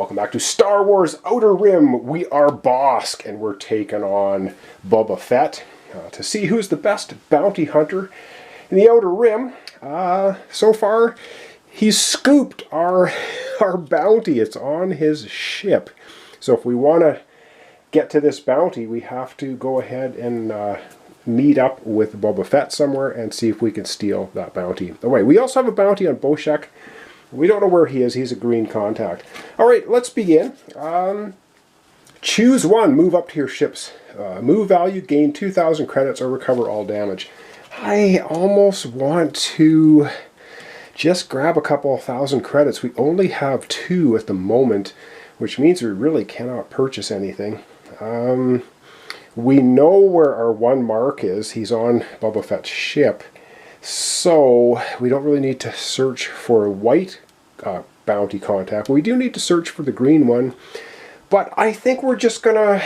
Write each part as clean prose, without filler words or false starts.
Welcome back to Star Wars Outer Rim. We are Bosk, and we're taking on Boba Fett to see who's the best bounty hunter in the Outer Rim. So far, he's scooped our bounty. It's on his ship. So if we want to get to this bounty, we have to go ahead and meet up with Boba Fett somewhere and see if we can steal that bounty away. We also have a bounty on Boshek. We don't know where he is. He's a green contact. All right, let's begin. Choose one. Move up to your ship's move value. Gain 2,000 credits or recover all damage. I almost want to just grab a couple of thousand credits. We only have 2 at the moment, which means we really cannot purchase anything. We know where our 1 mark is. He's on Boba Fett's ship. So we don't really need to search for a white bounty contact. We do need to search for the green one. But I think we're just gonna,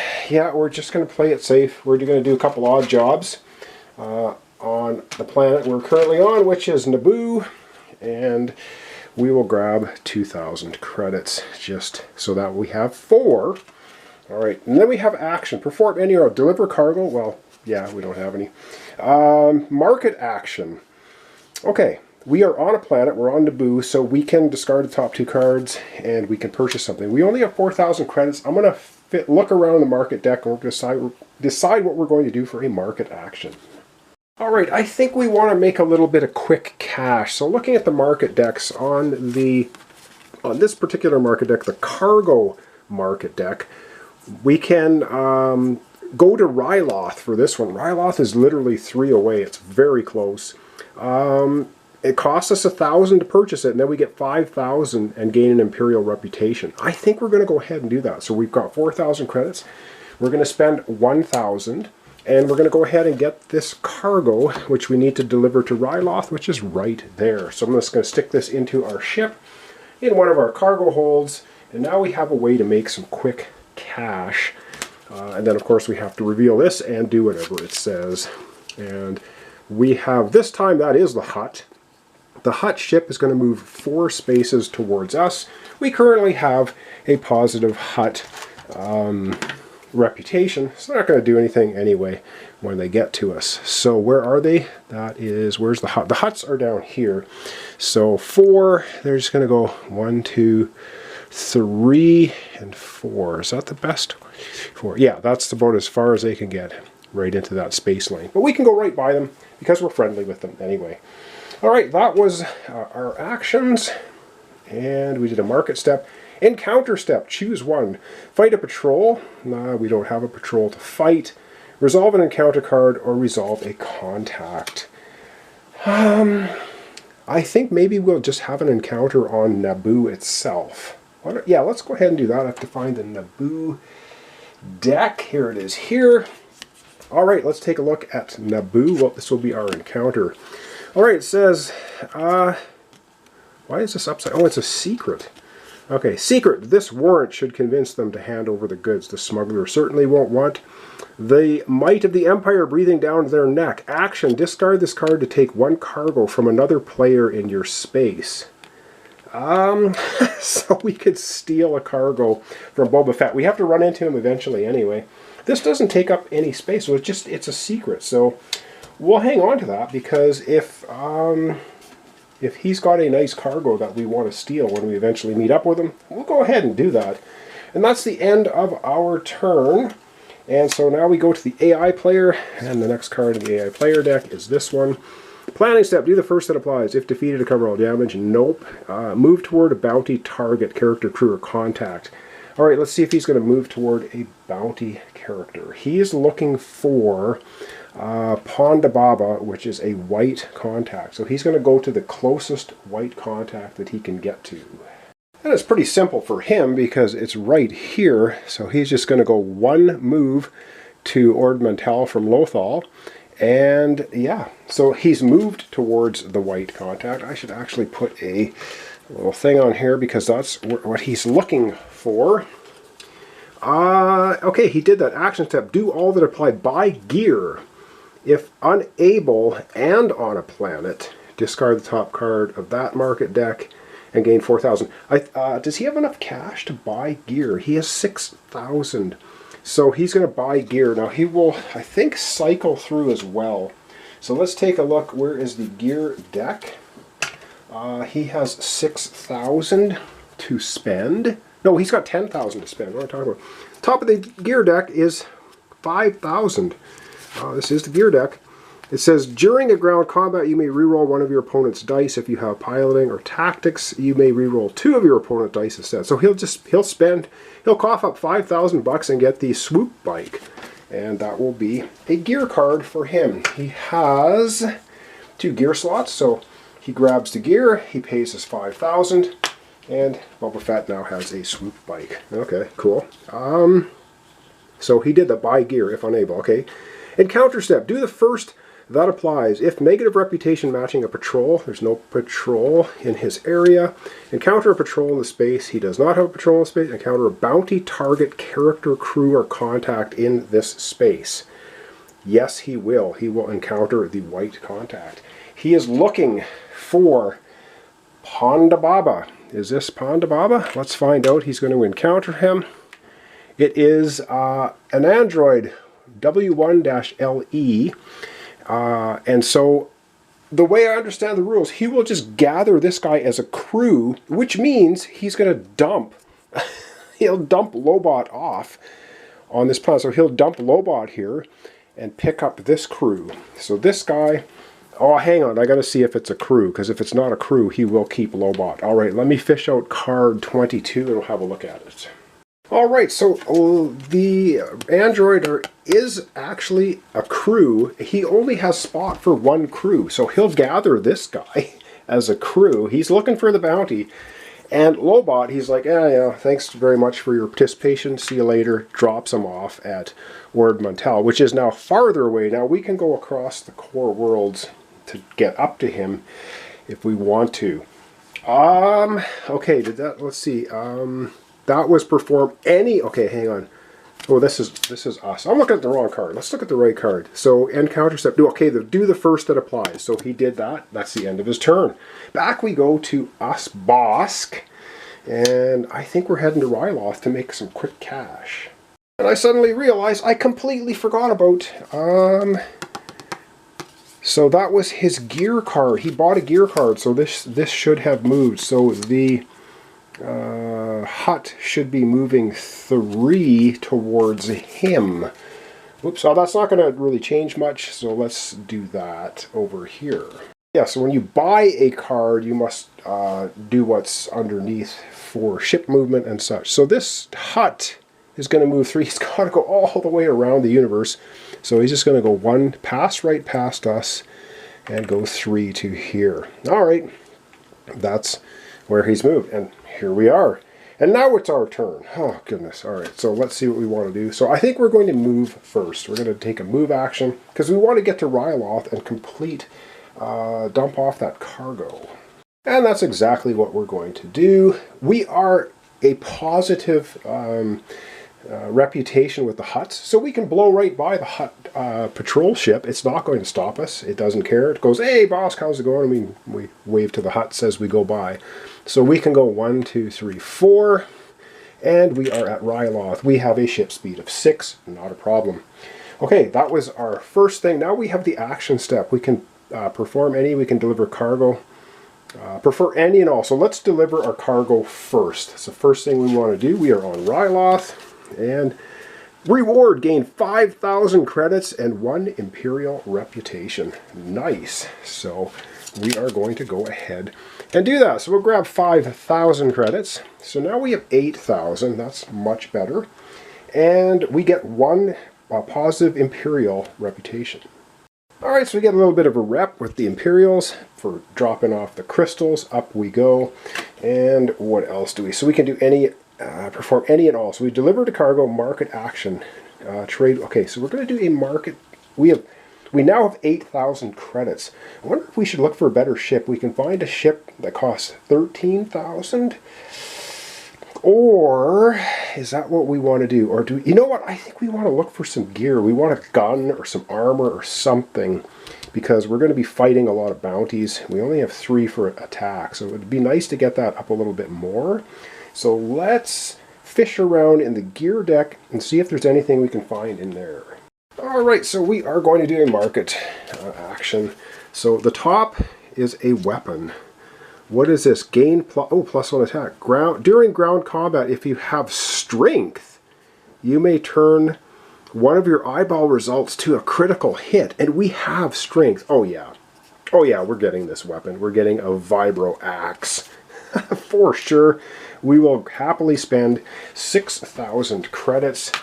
play it safe. We're gonna do a couple odd jobs on the planet we're currently on, which is Naboo, and we will grab 2,000 credits just so that we have 4. All right, and then we have action. Perform any or deliver cargo. Well, yeah, we don't have any. Market action. Okay, we are on a planet. We're on Naboo, so we can discard the top 2 cards and we can purchase something. We only have 4,000 credits. I'm going to look around the market deck and we're going to decide what we're going to do for a market action. All right, I think we want to make a little bit of quick cash. So looking at the market decks on this particular market deck, the cargo market deck, we can go to Ryloth for this one. Ryloth is literally 3 away. It's very close. It costs us 1,000 to purchase it, and then we get 5,000 and gain an Imperial reputation. I think we're going to go ahead and do that. So we've got 4,000 credits. We're going to spend 1,000, and we're going to go ahead and get this cargo, which we need to deliver to Ryloth, which is right there. So I'm just going to stick this into our ship in one of our cargo holds, and now we have a way to make some quick cash. And then of course we have to reveal this and do whatever it says. And we have, this time, that is the hut. The hut ship is going to move 4 spaces towards us. We currently have a positive hut reputation, so they're not going to do anything anyway when they get to us. So where are they? That is, where's the hut? The huts are down here. So 4, they're just going to go 1, 2, 3, and 4. Is that the best? 4. Yeah, that's about as far as they can get, right into that space lane. But we can go right by them because we're friendly with them anyway. All right, that was our actions, and we did a market step. Encounter step, choose one. Fight a patrol. Nah, we don't have a patrol to fight. Resolve an encounter card or resolve a contact. I think maybe we'll just have an encounter on Naboo itself. Yeah, let's go ahead and do that. I have to find the Naboo deck. Here it is here. All right, let's take a look at Naboo. Well, this will be our encounter. All right, it says, why is this upside? Oh, it's a secret. Okay, secret. This warrant should convince them to hand over the goods. The smuggler certainly won't want the might of the Empire breathing down their neck. Action. Discard this card to take 1 cargo from another player in your space. So we could steal a cargo from Boba Fett. We have to run into him eventually anyway. This doesn't take up any space, so it's a secret. So we'll hang on to that, because if he's got a nice cargo that we want to steal when we eventually meet up with him, we'll go ahead and do that. And that's the end of our turn. And so now we go to the AI player, and the next card in the AI player deck is this one. Planning step, do the first that applies. If defeated, recover all damage. Nope. Move toward a bounty target, character, crew, or contact. All right, let's see if he's going to move toward a bounty character. He is looking for Ponda Baba, which is a white contact. So he's going to go to the closest white contact that he can get to. And it's pretty simple for him because it's right here. So he's just going to go 1 move to Ord Mantell from Lothal. And yeah, so he's moved towards the white contact. I should actually put a little thing on here because that's what he's looking for. Okay, he did that. Action step, do all that apply. Buy gear. If unable and on a planet, discard the top card of that market deck and gain 4,000. Does he have enough cash to buy gear? He has 6,000. So he's going to buy gear. Now he will, I think, cycle through as well. So let's take a look. Where is the gear deck? He has 6,000 to spend. No, he's got 10,000 to spend. What am I talking about? Top of the gear deck is 5,000. This is the gear deck. It says, during a ground combat, you may reroll one of your opponent's dice. If you have piloting or tactics, you may reroll 2 of your opponent's dice instead. So he'll cough up 5,000 bucks and get the swoop bike. And that will be a gear card for him. He has 2 gear slots, so he grabs the gear, he pays his 5,000, and Boba Fett now has a swoop bike. Okay, cool. So he did the buy gear if unable. Okay. Encounter step. Do the first. That applies. If negative reputation matching a patrol, there's no patrol in his area. Encounter a patrol in the space. He does not have a patrol in the space. Encounter a bounty target, character, crew, or contact in this space. Yes, he will. He will encounter the white contact. He is looking for Ponda Baba. Is this Ponda Baba? Let's find out. He's going to encounter him. It is an android, W1-LE. And so the way I understand the rules, he will just gather this guy as a crew, which means he's going to dump. He'll dump Lobot off on this planet. So he'll dump Lobot here and pick up this crew. So this guy, oh, hang on, I got to see if it's a crew, because if it's not a crew, he will keep Lobot. All right, let me fish out card 22 and we'll have a look at it. All right, so the android is actually a crew. He only has spot for 1 crew, so he'll gather this guy as a crew. He's looking for the bounty. And Lobot, he's like, yeah, thanks very much for your participation. See you later. Drops him off at Ord Mantell, which is now farther away. Now we can go across the core worlds to get up to him if we want to. Okay, let's see. That was perform any, okay, hang on. Oh, this is us. I'm looking at the wrong card. Let's look at the right card. So, encounter step. Okay, do the first that applies. So he did that. That's the end of his turn. Back we go to us Bosk. And I think we're heading to Ryloth to make some quick cash. And I suddenly realized I completely forgot about, so that was his gear card. He bought a gear card, so this should have moved. So the hut should be moving 3 towards him. Whoops, oh, that's not going to really change much, so let's do that over here. Yeah, so when you buy a card, you must do what's underneath for ship movement and such. So this hut is going to move 3. He's got to go all the way around the universe. So he's just going to go 1 pass right past us and go 3 to here. All right, that's where he's moved. And here we are. And now it's our turn. Oh, goodness. All right, so let's see what we want to do. So I think we're going to move first. We're going to take a move action because we want to get to Ryloth and complete, dump off that cargo. And that's exactly what we're going to do. We are a positive reputation with the huts, so we can blow right by the hut patrol ship. It's not going to stop us. It doesn't care. It goes, hey, boss, how's it going? I mean, we wave to the huts as we go by. So we can go 1, 2, 3, 4, and we are at Ryloth. We have a ship speed of 6, not a problem. Okay, that was our first thing. Now we have the action step. We can perform any, we can deliver cargo. Prefer any and all. So let's deliver our cargo first. That's the first thing we want to do. We are on Ryloth, and reward, gain 5,000 credits and 1 Imperial reputation. Nice. So we are going to go ahead and do that. So we'll grab 5,000 credits. So now we have 8,000. That's much better. And we get 1 positive Imperial reputation. Alright, so we get a little bit of a rep with the Imperials for dropping off the crystals. Up we go. And what else do we? So we can do any, perform any and all. So we delivered a cargo, market action, trade. Okay, so we're going to do a market. We now have 8,000 credits. I wonder if we should look for a better ship. We can find a ship that costs 13,000. Or is that what we want to do? Or do you know what? I think we want to look for some gear. We want a gun or some armor or something, because we're going to be fighting a lot of bounties. We only have 3 for attack, so it would be nice to get that up a little bit more. So let's fish around in the gear deck and see if there's anything we can find in there. Alright, so we are going to do a market action. So the top is a weapon. What is this? Gain +1 attack. During ground combat, if you have strength, you may turn one of your eyeball results to a critical hit. And we have strength. Oh yeah, we're getting this weapon. We're getting a vibro axe. For sure. We will happily spend 6,000 credits.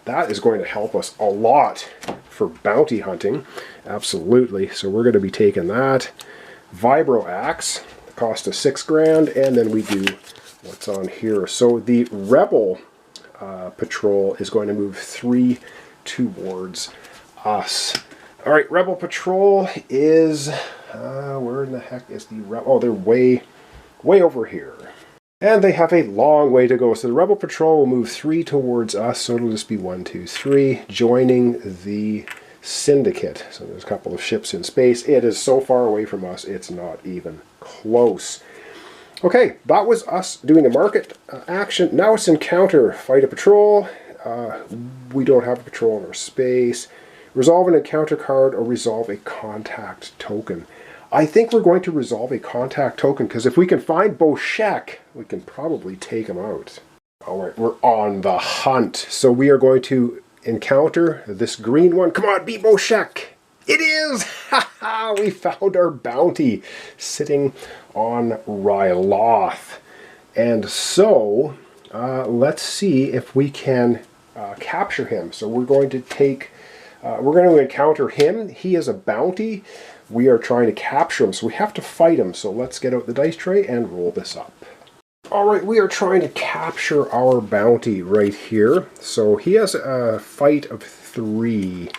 That is going to help us a lot for bounty hunting. Absolutely. So we're going to be taking that. Vibro axe. Cost us 6 grand. And then we do what's on here. So the Rebel Patrol is going to move 3 towards us. Alright, Rebel Patrol is... where in the heck is the Rebel? Oh, they're way over here. And they have a long way to go. So the Rebel Patrol will move 3 towards us. So it'll just be 1, 2, 3, joining the Syndicate. So there's a couple of ships in space. It is so far away from us, it's not even close. Okay, that was us doing a market action. Now it's encounter. Fight a patrol. We don't have a patrol in our space. Resolve an encounter card or resolve a contact token. I think we're going to resolve a contact token, because if we can find Boshek, we can probably take him out. Alright, we're on the hunt. So we are going to encounter this green one. Come on, be Boshek! It is! Ha! We found our bounty sitting on Ryloth. And so, let's see if we can capture him. So we're going to take... we're going to encounter him. He is a bounty. We are trying to capture him, so we have to fight him. So let's get out the dice tray and roll this up. Alright, we are trying to capture our bounty right here. So he has a fight of 3.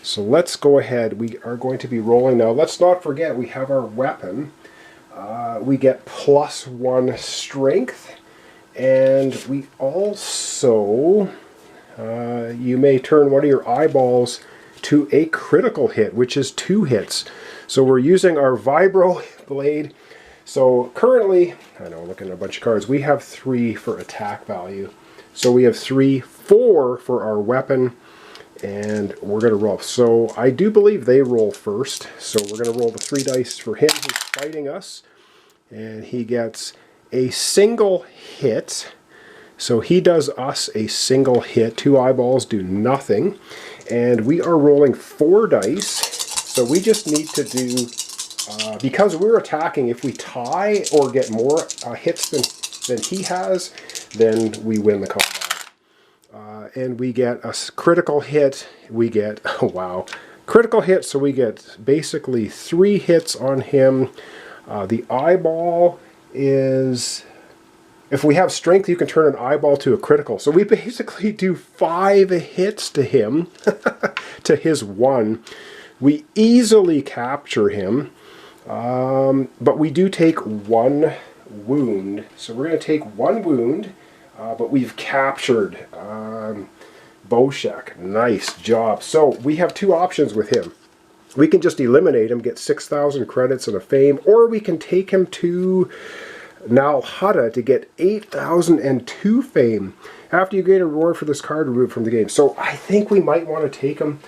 So let's go ahead. We are going to be rolling now. Let's not forget we have our weapon. We get +1 strength. And we also... you may turn one of your eyeballs to a critical hit, which is 2 hits. So we're using our Vibro Blade. So currently, I know, looking at a bunch of cards, we have 3 for attack value. So we have 3, 4 for our weapon, and we're going to roll. So I do believe they roll first. So we're going to roll the 3 dice for him who's fighting us. And he gets a single hit. So he does us a single hit. 2 eyeballs do nothing. And we are rolling 4 dice. So we just need to do, because we're attacking, if we tie or get more hits than he has, then we win the combat. And we get a critical hit. We get, oh wow, critical hit. So we get basically 3 hits on him. The eyeball is... If we have strength, you can turn an eyeball to a critical. So we basically do 5 hits to him, to his 1. We easily capture him, but we do take 1 wound. So we're going to take 1 wound, but we've captured Boshek. Nice job. So we have 2 options with him. We can just eliminate him, get 6,000 credits and a fame, or we can take him to Nalhutta to get 8,002 fame. After you gain a reward for this card, removed from the game. So I think we might want to take him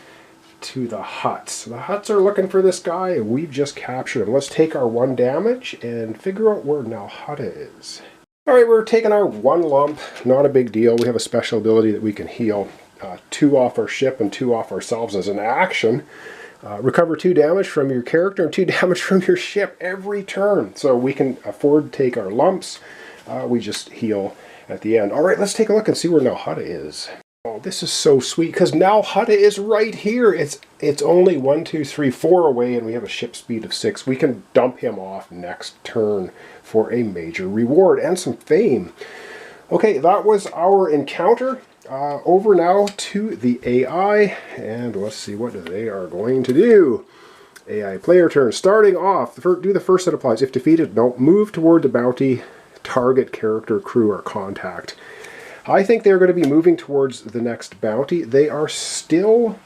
to the Hutts. The Hutts are looking for this guy, and we've just captured him. Let's take our 1 damage and figure out where Nalhutta is. Alright, we're taking our 1 lump. Not a big deal. We have a special ability that we can heal 2 off our ship and 2 off ourselves as an action. Recover 2 damage from your character and 2 damage from your ship every turn. So we can afford to take our lumps. We just heal at the end. Alright, let's take a look and see where Nalhutta is. Oh, this is so sweet, because Nalhutta is right here. It's only 1, 2, 3, 4 away, and we have a ship speed of 6. We can dump him off next turn for a major reward and some fame. Okay, that was our encounter. Over now to the AI, and let's see what they are going to do. AI player turn. Starting off, do the first that applies. If defeated, don't move toward the bounty, target character, crew, or contact. I think they're going to be moving towards the next bounty. They are still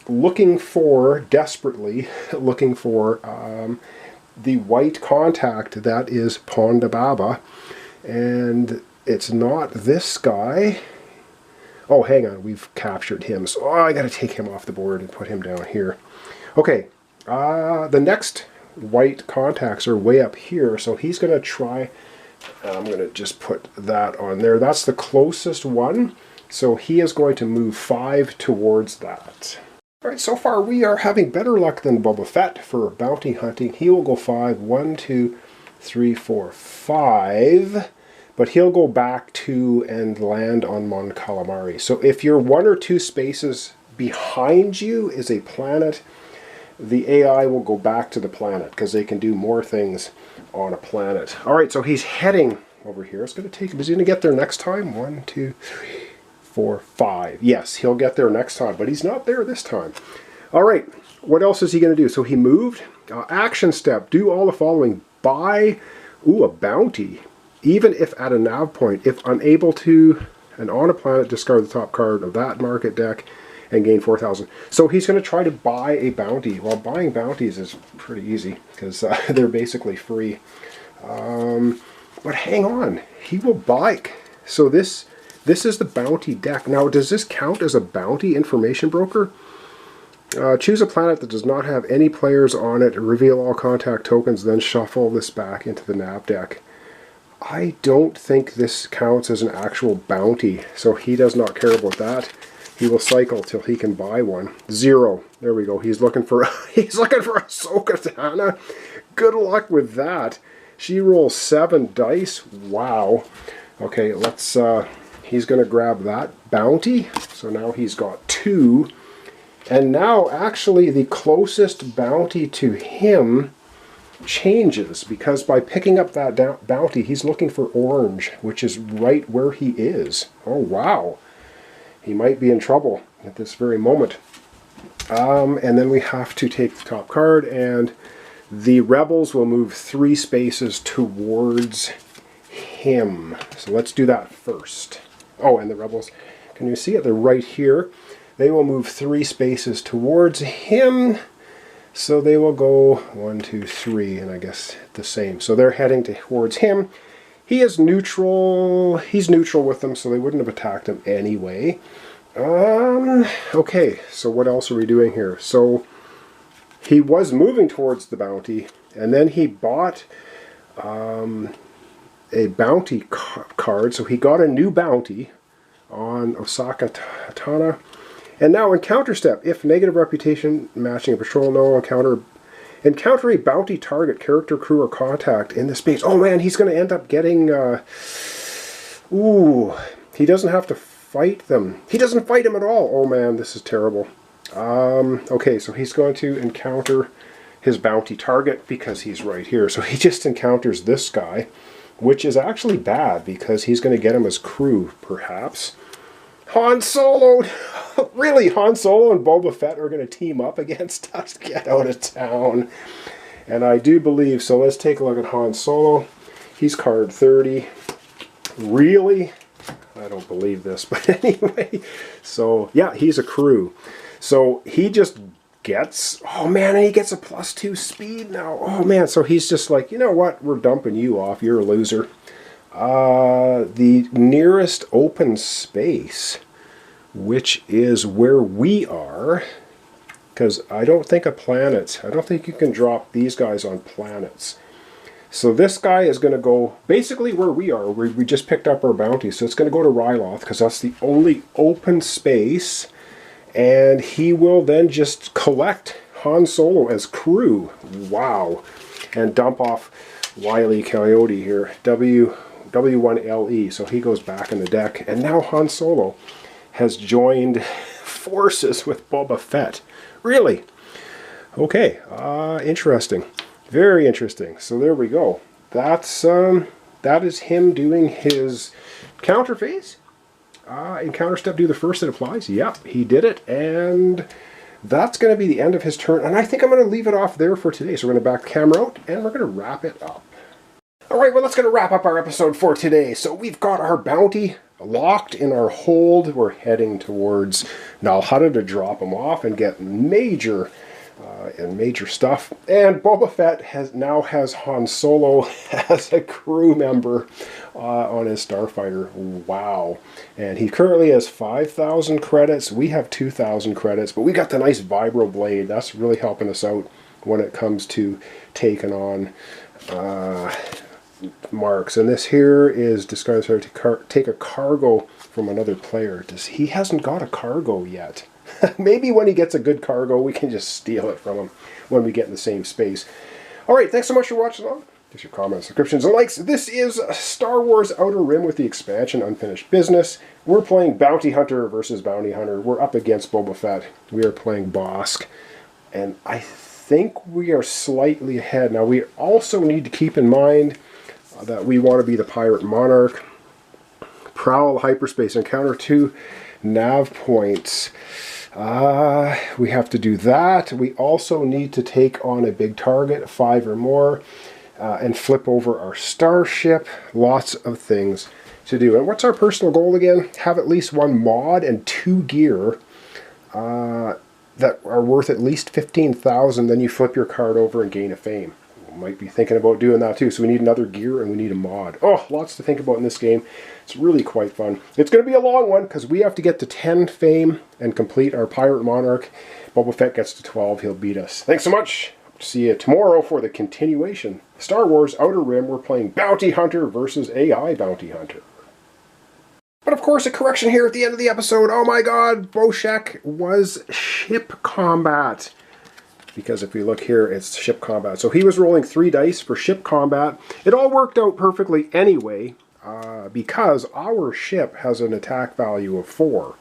desperately looking for the white contact that is Ponda Baba. And it's not this guy. Oh, hang on, we've captured him. So I got to take him off the board and put him down here. Okay, the next white contacts are way up here, so he's going to try. I'm going to just put that on there. That's the closest one, so he is going to move 5 towards that. All right, so far we are having better luck than Boba Fett for bounty hunting. He will go 5, 1, 2, 3, 4, 5. But he'll go back to and land on Mon Calamari. So if you're 1 or 2 spaces behind you is a planet, the AI will go back to the planet because they can do more things on a planet. All right, so he's heading over here. It's going to take him. Is he going to get there next time? 1, 2, 3, 4, 5. Yes, he'll get there next time, but he's not there this time. All right, what else is he going to do? So he moved. Action step, do all the following. Buy, a bounty. Even if at a nav point, if unable to, and on a planet, discard the top card of that market deck and gain 4,000. So he's going to try to buy a bounty. Well, buying bounties is pretty easy because they're basically free. But hang on, he will buy. So this is the bounty deck. Now, does this count as a bounty information broker? Choose a planet that does not have any players on it, reveal all contact tokens, then shuffle this back into the nav deck. I don't think this counts as an actual bounty, so he does not care about that. He will cycle till he can buy one. 0. There we go. He's looking for Ahsoka Tano. Good luck with that. She rolls 7 dice. Wow. Okay, let's. He's going to grab that bounty. So now he's got 2, and now actually the closest bounty to him changes, because by picking up that bounty, he's looking for orange, which is right where he is. Oh, wow. He might be in trouble at this very moment. And then we have to take the top card, and the rebels will move 3 spaces towards him. So let's do that first. Oh, and the rebels, can you see it? They're right here. They will move 3 spaces towards him. So they will go 1, 2, 3, and I guess the same. So they're heading towards him. He is neutral. He's neutral with them, so they wouldn't have attacked him anyway. Okay, so what else are we doing here? So he was moving towards the bounty, and then he bought a bounty card. So he got a new bounty on Ahsoka Tano. And now encounter step. If negative reputation matching a patrol, no encounter a bounty target, character, crew, or contact in the space. Oh man, he's going to end up getting. He doesn't have to fight them. He doesn't fight him at all. Oh man, this is terrible. Okay, so he's going to encounter his bounty target because he's right here. So he just encounters this guy, which is actually bad because he's going to get him as crew, perhaps. Han Solo! Really, Han Solo and Boba Fett are going to team up against us? Get out of town. And I do believe, so let's take a look at Han Solo. He's card 30. Really? I don't believe this, but anyway. So, yeah, he's a crew. So he just gets, oh man, and he gets a +2 speed now. Oh man, so he's just like, you know what? We're dumping you off. You're a loser. The nearest open space, which is where we are, because I don't think I don't think you can drop these guys on planets. So this guy is going to go basically where we are. We just picked up our bounty, so it's going to go to Ryloth because that's the only open space, and he will then just collect Han Solo as crew. Wow. And dump off Wile E. Coyote here. W1LE, so he goes back in the deck, and now Han Solo has joined forces with Boba Fett. Really? Okay, interesting. Very interesting. So there we go. That's that is him doing his counter phase. Encounter step, do the first that applies. Yep, he did it, and that's going to be the end of his turn, and I think I'm going to leave it off there for today. So we're going to back the camera out, and we're going to wrap it up. Alright, well, that's going to wrap up our episode for today. So we've got our bounty, locked in our hold. We're heading towards Nal Hutta to drop him off and get major stuff. And Boba Fett now has Han Solo as a crew member on his starfighter. Wow. And he currently has 5,000 credits. We have 2,000 credits, but we got the nice vibro blade. That's really helping us out when it comes to taking on marks. And this here is disguised to take a cargo from another player. He hasn't got a cargo yet. Maybe when he gets a good cargo, we can just steal it from him when we get in the same space. Alright, thanks so much for watching along. Just your comments, subscriptions, and likes. This is Star Wars Outer Rim with the expansion Unfinished Business. We're playing Bounty Hunter versus Bounty Hunter. We're up against Boba Fett. We are playing Bosk. And I think we are slightly ahead. Now, we also need to keep in mind that we want to be the Pirate Monarch. Prowl hyperspace, encounter 2 nav points. We have to do that. We also need to take on a big target, 5 or more, and flip over our starship. Lots of things to do. And what's our personal goal again? Have at least 1 mod and 2 gear that are worth at least 15,000. Then you flip your card over and gain a fame. Might be thinking about doing that too. So we need another gear and we need a mod. Oh, lots to think about in this game. It's really quite fun. It's going to be a long one because we have to get to 10 fame and complete our Pirate Monarch. Boba Fett gets to 12. He'll beat us. Thanks so much. See you tomorrow for the continuation. Star Wars Outer Rim. We're playing Bounty Hunter versus AI Bounty Hunter. But of course, a correction here at the end of the episode. Oh my god, Boshek was ship combat. Because if we look here, it's ship combat. So he was rolling 3 dice for ship combat. It all worked out perfectly anyway, because our ship has an attack value of 4,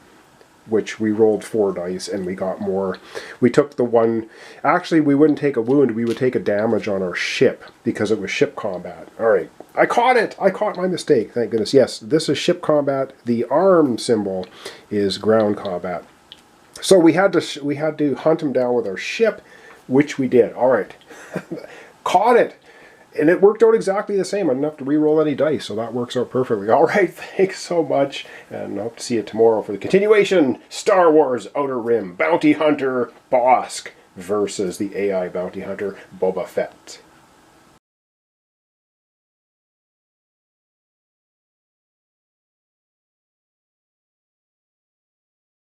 which we rolled 4 dice and we got more. We took the one, actually we wouldn't take a wound, we would take a damage on our ship because it was ship combat. All right, I caught it. I caught my mistake, thank goodness. Yes, this is ship combat. The arm symbol is ground combat. So we had to hunt him down with our ship, which we did. All right. Caught it. And it worked out exactly the same. I didn't have to re-roll any dice, so that works out perfectly. All right, thanks so much. And I hope to see you tomorrow for the continuation. Star Wars Outer Rim. Bounty Hunter Bosk versus the AI Bounty Hunter Boba Fett.